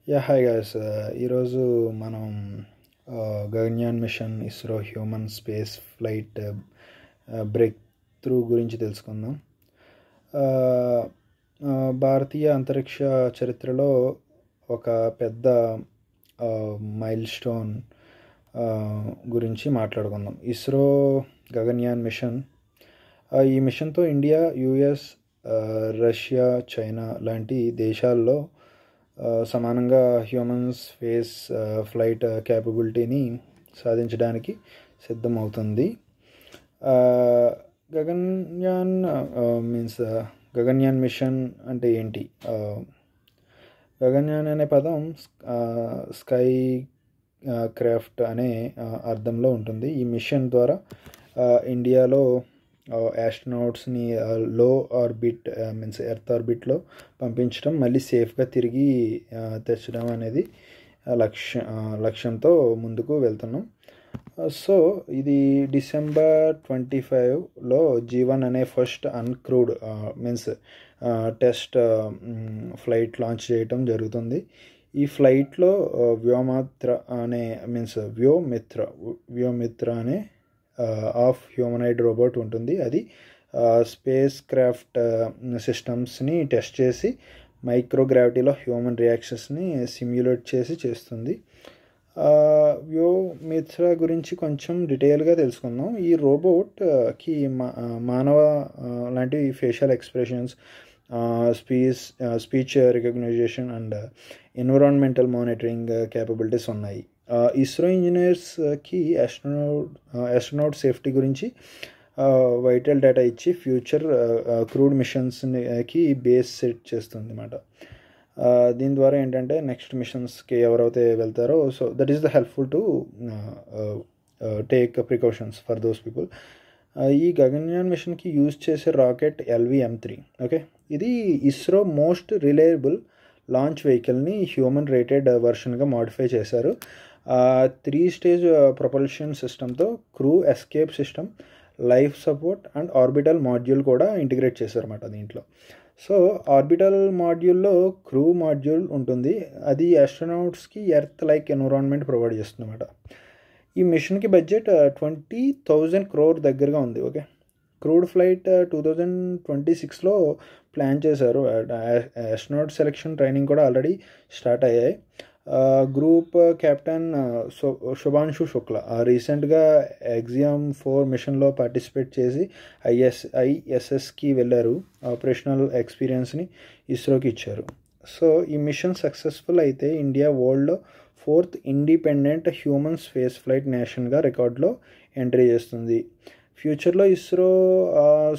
Hi guys. ఈరోజు మనం Gaganyaan mission ISRO human space flight breakthrough గురించి తెలుసుకుందాం. భారతీయ అంతరిక్ష చరిత్రలో ఒక పెద్ద మైల్ స్టోన్ గురించి మాట్లాడుకుందాం. ఇస్రో గగన్యాన్ మిషన్. ఈ మిషన్తో ఇండియా, యుఎస్, రష్యా, చైనా లాంటి దేశాల్లో సమానంగా హ్యూమన్ స్పేస్ ఫ్లైట్ క్యాపబిలిటీని సాధించడానికి సిద్ధమవుతుంది. గగన్యాన్ గగన్యాన్ మిషన్ అంటే ఏంటి? గగన్యాన్ అనే పదం స్కై క్రాఫ్ట్ అనే అర్థంలో ఉంటుంది. ఈ మిషన్ ద్వారా ఇండియాలో యాస్ట్రోనాట్స్ని లో ఆర్బిట్ ఎర్త్ ఆర్బిట్లో పంపించడం, మళ్ళీ సేఫ్గా తిరిగి తెచ్చడం అనేది లక్ష్యంతో ముందుకు వెళ్తున్నాం. సో ఇది December 25లో G1 అనే first uncrewed test flight launch చేయటం జరుగుతుంది. ఈ ఫ్లైట్లో వ్యోమిత్ర అనే ఆఫ్ హ్యూమనాయిడ్ రోబోట్ ఉంటుంది. అది స్పేస్ క్రాఫ్ట్ సిస్టమ్స్ని టెస్ట్ చేసి మైక్రోగ్రావిటీలో హ్యూమన్ రియాక్షన్స్ని సిమ్యులేట్ చేస్తుంది. వ్యోమిత్ర గురించి కొంచెం డీటెయిల్గా తెలుసుకుందాం. ఈ రోబోట్కి మానవ లాంటి facial expressions, speech recognition and environmental monitoring capabilities ఉన్నాయి. ఇస్రో ఇంజనీర్స్కి ఆస్ట్రోనాట్ సేఫ్టీ గురించి వైటల్ డేటా ఇచ్చి ఫ్యూచర్ క్రూడ్ మిషన్స్కి బేస్ సెట్ చేస్తుంది అన్నమాట. దీని ద్వారా ఏంటంటే నెక్స్ట్ మిషన్స్కి ఎవరైతే వెళ్తారో, so that is the helpful to take precautions for those people. ఈ గగన్యాన్ మిషన్కి యూజ్ చేసే రాకెట్ LV-M3. ఓకే, ఇది ఇస్రో మోస్ట్ రిలయబుల్ లాంచ్ వెహికల్ని హ్యూమన్ రేటెడ్ వర్షన్గా మాడిఫై చేశారు. 3 స్టేజ్ ప్రొపల్షన్ సిస్టమ్తో crew escape system, life support and orbital module కూడా integrate చేశారన్నమాట దీంట్లో. సో ఆర్బిటల్ మాడ్యూల్లో క్రూ మాడ్యూల్ ఉంటుంది. అది ఆస్ట్రోనాట్స్కి ఎర్త్ లైక్ ఎన్విరాన్మెంట్ ప్రొవైడ్ చేస్తుంది అన్నమాట. ఈ మిషన్కి బడ్జెట్ 20,000 crore దగ్గరగా ఉంది. ఓకే, క్రూడ్ ఫ్లైట్ 2026లో ప్లాన్ చేశారు. ఆస్ట్రోనాట్ సెలెక్షన్ ట్రైనింగ్ కూడా ఆల్రెడీ స్టార్ట్ అయ్యాయి. గ్రూప్ కెప్టెన్ శుభాంశు శుక్లా రీసెంట్గా Axiom-4 మిషన్లో పార్టిసిపేట్ చేసి ISSకి వెళ్ళారు. ఆపరేషనల్ ఎక్స్పీరియన్స్ని ఇస్రోకి ఇచ్చారు. సో ఈ మిషన్ సక్సెస్ఫుల్ అయితే ఇండియా వరల్డ్లో 4th independent human space flight నేషన్గా రికార్డులో ఎంట్రీ చేస్తుంది. ఫ్యూచర్లో ISRO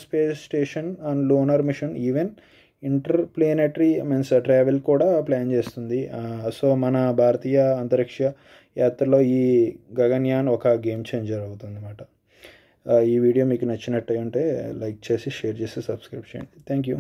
space station and lunar mission, even interplanetary travel కూడా ప్లాన్ చేస్తుంది. సో మన భారతీయ అంతరిక్ష యాత్రలో ఈ గగన్యాన్ ఒక గేమ్ చేంజర్ అవుతుంది అన్నమాట. ఈ వీడియో మీకు నచ్చినట్టు ఉంటే లైక్ చేసి, షేర్ చేసి, సబ్స్క్రైబ్ చేయండి. Thank you.